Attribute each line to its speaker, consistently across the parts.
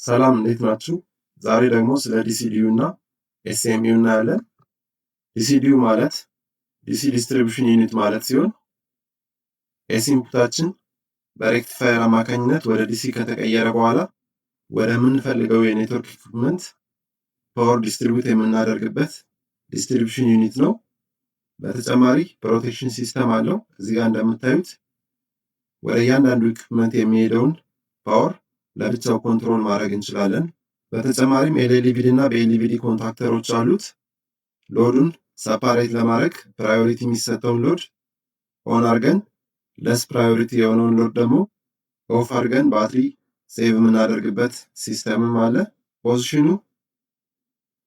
Speaker 1: ሰላም እንዴት ናችሁ? ዛሬ ደግሞ ስለ ዲሲዲዩ እና ኤስኤምዩ እናያለን። ዲሲዲዩ ማለት ዲሲ ዲስትሪቢዩሽን ዩኒት ማለት ሲሆን ኤሲ ኢንፑታችን በሬክቲፋየር አማካኝነት ወደ ዲሲ ከተቀየረ በኋላ ወደምንፈልገው የኔትወርክ ኢኩፕመንት ፓወር ዲስትሪቢዩት የምናደርግበት ዲስትሪቢዩሽን ዩኒት ነው። በተጨማሪ ፕሮቴክሽን ሲስተም አለው። እዚህ ጋር እንደምታዩት ወደ እያንዳንዱ ኢኩፕመንት የሚሄደውን ፓወር ለብቻው ኮንትሮል ማድረግ እንችላለን። በተጨማሪም ኤልኤልቪዲ እና በኤልቪዲ ኮንታክተሮች አሉት። ሎዱን ሰፓሬት ለማድረግ ፕራዮሪቲ የሚሰጠውን ሎድ ኦን አድርገን ለስ ፕራዮሪቲ የሆነውን ሎድ ደግሞ ኦፍ አድርገን ባትሪ ሴቭ የምናደርግበት ሲስተምም አለ። ፖዚሽኑ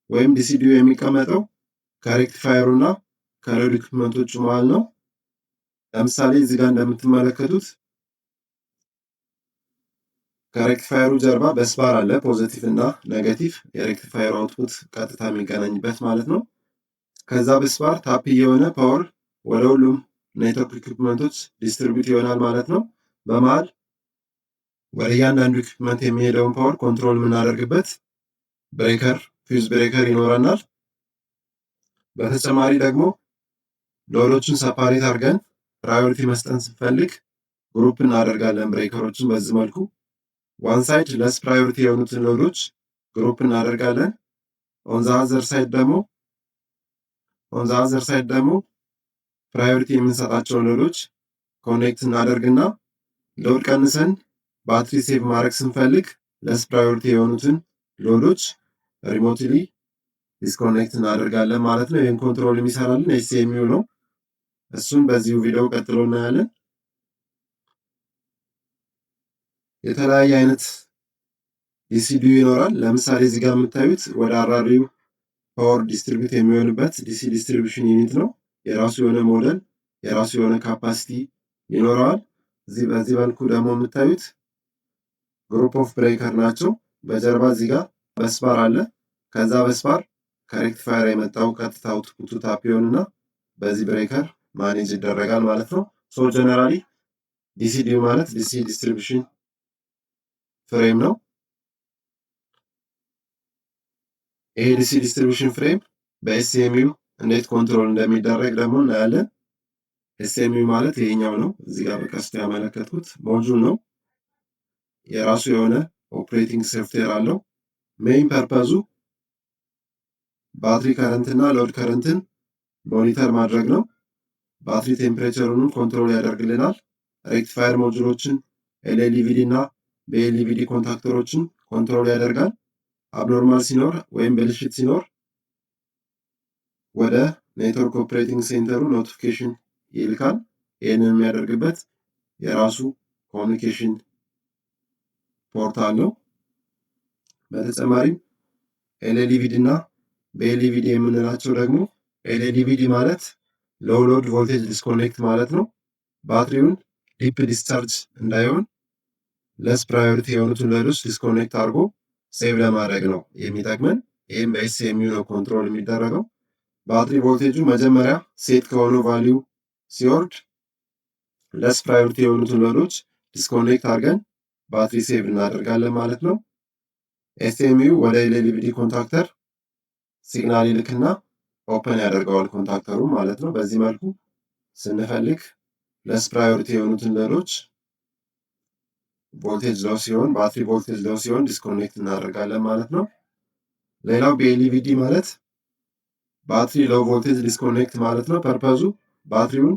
Speaker 1: ወይም ዲሲዲዩ የሚቀመጠው ከሬክቲፋየሩ እና ከሎድ ኢኩፕመንቶቹ መሃል ነው። ለምሳሌ እዚህ ጋር እንደምትመለከቱት ከሬክቲፋየሩ ጀርባ በስባር አለ፣ ፖዚቲቭ እና ኔጌቲቭ የሬክቲፋየሩ አውትፑት ቀጥታ የሚገናኝበት ማለት ነው። ከዛ በስባር ታፕ የሆነ ፓወር ወደ ሁሉም ኔትወርክ ኢኩፕመንቶች ዲስትሪቢዩት ይሆናል ማለት ነው። በመሃል ወደ እያንዳንዱ ኢኩፕመንት የሚሄደውን ፓወር ኮንትሮል የምናደርግበት ብሬከር ፊውዝ ብሬከር ይኖረናል። በተጨማሪ ደግሞ ሎዶችን ሰፓሬት አድርገን ፕራዮሪቲ መስጠት ስንፈልግ ግሩፕ እናደርጋለን ብሬከሮችን በዚህ መልኩ ዋን ሳይድ ለስ ፕራዮሪቲ የሆኑትን ሎዶች ግሩፕ እናደርጋለን። ኦን ዘ አዘር ሳይድ ደግሞ ፕራዮሪቲ የምንሰጣቸውን ሎዶች ኮኔክት እናደርግና ሎድ ቀንሰን ባትሪ ሴቭ ማድረግ ስንፈልግ ለስ ፕራዮሪቲ የሆኑትን ሎዶች ሪሞትሊ ዲስኮኔክት እናደርጋለን ማለት ነው። ይህን ኮንትሮል የሚሰራልን ኤስኤምዩ ነው። እሱን በዚሁ ቪዲዮ ቀጥሎ እናያለን። የተለያየ አይነት ዲሲዲዩ ይኖራል። ለምሳሌ እዚህ ጋር የምታዩት ወደ አራሪው ፓወር ዲስትሪቢዩት የሚሆንበት ዲሲ ዲስትሪቢዩሽን ዩኒት ነው። የራሱ የሆነ ሞዴል፣ የራሱ የሆነ ካፓሲቲ ይኖረዋል። በዚህ መልኩ ደግሞ የምታዩት ግሩፕ ኦፍ ብሬከር ናቸው። በጀርባ እዚህ ጋር በስባር አለ። ከዛ በስባር ከሬክቲፋየር የመጣው ቀጥታ አውትፑቱ ታፕ ይሆንና በዚህ ብሬከር ማኔጅ ይደረጋል ማለት ነው። ሶ ጀነራሊ ዲሲዲዩ ማለት ዲሲ ዲስትሪቢዩሽን ፍሬም ነው። ይሄ ዲሲ ዲስትሪቢዩሽን ፍሬም በኤስኤምዩ እንዴት ኮንትሮል እንደሚደረግ ደግሞ እናያለን። ኤስኤምዩ ማለት ይሄኛው ነው። እዚህ ጋር በቀስቱ ያመለከትኩት ሞጁል ነው። የራሱ የሆነ ኦፕሬቲንግ ሶፍትዌር አለው። ሜይን ፐርፐዙ ባትሪ ከረንት እና ሎድ ከረንትን ሞኒተር ማድረግ ነው። ባትሪ ቴምፕሬቸሩንም ኮንትሮል ያደርግልናል። ሬክቲፋየር ሞጁሎችን ኤልኤልቪዲ እና በኤልቪዲ ኮንታክተሮችን ኮንትሮል ያደርጋል። አብኖርማል ሲኖር ወይም ብልሽት ሲኖር ወደ ኔትወርክ ኦፕሬቲንግ ሴንተሩ ኖቲፊኬሽን ይልካል። ይህንን የሚያደርግበት የራሱ ኮሚኒኬሽን ፖርት አለው። በተጨማሪም ኤልኤልቪዲ እና በኤልቪዲ የምንላቸው ደግሞ ኤልኤልቪዲ ማለት ሎው ሎድ ቮልቴጅ ዲስኮኔክት ማለት ነው። ባትሪውን ዲፕ ዲስቻርጅ እንዳይሆን ለስ ፕራዮሪቲ የሆኑትን ሎዶች ዲስኮኔክት አድርጎ ሴቭ ለማድረግ ነው የሚጠቅመን። ይህም በኤስኤምዩ ነው ኮንትሮል የሚደረገው። ባትሪ ቮልቴጁ መጀመሪያ ሴት ከሆነው ቫሊዩ ሲወርድ ለስ ፕራዮሪቲ የሆኑትን ሎዶች ዲስኮኔክት አድርገን ባትሪ ሴቭ እናደርጋለን ማለት ነው። ኤስኤምዩ ወደ ኤልኤልቪዲ ኮንታክተር ሲግናል ይልክና ኦፐን ያደርገዋል ኮንታክተሩ ማለት ነው። በዚህ መልኩ ስንፈልግ ለስ ፕራዮሪቲ የሆኑትን ሎዶች ቮልቴጅ ሎው ሲሆን ባትሪ ቮልቴጅ ሎው ሲሆን ዲስኮኔክት እናደርጋለን ማለት ነው። ሌላው በኤልቪዲ ማለት ባትሪ ሎው ቮልቴጅ ዲስኮኔክት ማለት ነው። ፐርፐዙ ባትሪውን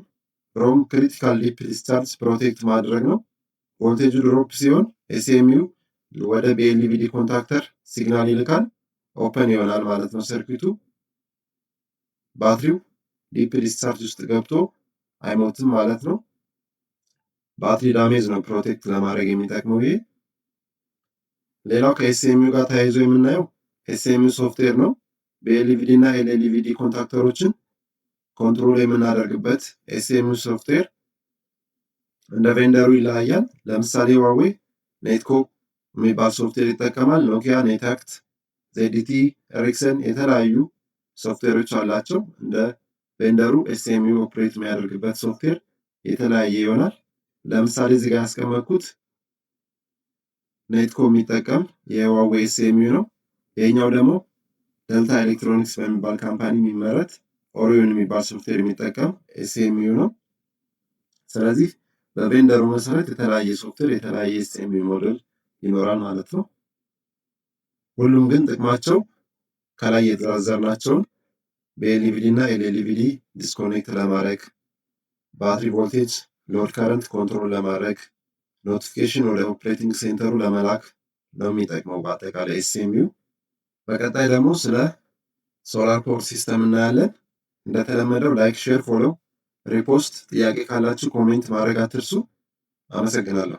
Speaker 1: ፍሮም ክሪቲካል ዲፕ ዲስቻርጅ ፕሮቴክት ማድረግ ነው። ቮልቴጁ ድሮፕ ሲሆን ኤስኤምዩ ወደ በኤልቪዲ ኮንታክተር ሲግናል ይልካል፣ ኦፐን ይሆናል ማለት ነው ሰርኪቱ። ባትሪው ዲፕ ዲስቻርጅ ውስጥ ገብቶ አይሞትም ማለት ነው። ባትሪ ዳሜጅ ነው ፕሮቴክት ለማድረግ የሚጠቅመው ይሄ። ሌላው ከኤስኤምዩ ጋር ተያይዞ የምናየው ኤስኤምዩ ሶፍትዌር ነው። በኤልቪዲ እና ኤልኤልቪዲ ኮንታክተሮችን ኮንትሮል የምናደርግበት ኤስኤምዩ ሶፍትዌር እንደ ቬንደሩ ይለያያል። ለምሳሌ ዋዌ ኔትኮ የሚባል ሶፍትዌር ይጠቀማል። ኖኪያ፣ ኔታክት፣ ዜዲቲ፣ ኤሪክሰን የተለያዩ ሶፍትዌሮች አላቸው። እንደ ቬንደሩ ኤስኤምዩ ኦፕሬት የሚያደርግበት ሶፍትዌር የተለያየ ይሆናል። ለምሳሌ እዚህ ጋር ያስቀመጥኩት ኔትኮ የሚጠቀም የዋዌ ኤስኤምዩ ነው። ይሄኛው ደግሞ ደልታ ኤሌክትሮኒክስ በሚባል ካምፓኒ የሚመረት ኦሪዮን የሚባል ሶፍትዌር የሚጠቀም ኤስኤምዩ ነው። ስለዚህ በቬንደሩ መሰረት የተለያየ ሶፍትዌር የተለያየ ኤስኤምዩ ሞዴል ይኖራል ማለት ነው። ሁሉም ግን ጥቅማቸው ከላይ የተዘረዘርናቸውን በኤልኢቪዲ እና ኤልኢቪዲ ዲስኮኔክት ለማድረግ፣ ባትሪ ቮልቴጅ ሎድ ከረንት ኮንትሮል ለማድረግ፣ ኖቲፊኬሽን ወደ ኦፕሬቲንግ ሴንተሩ ለመላክ ነው የሚጠቅመው በአጠቃላይ ኤስኤምዩ። በቀጣይ ደግሞ ስለ ሶላር ፓወር ሲስተም እናያለን። እንደተለመደው ላይክ፣ ሼር፣ ፎሎ፣ ሪፖስት፣ ጥያቄ ካላችሁ ኮሜንት ማድረግ አትርሱ። አመሰግናለሁ።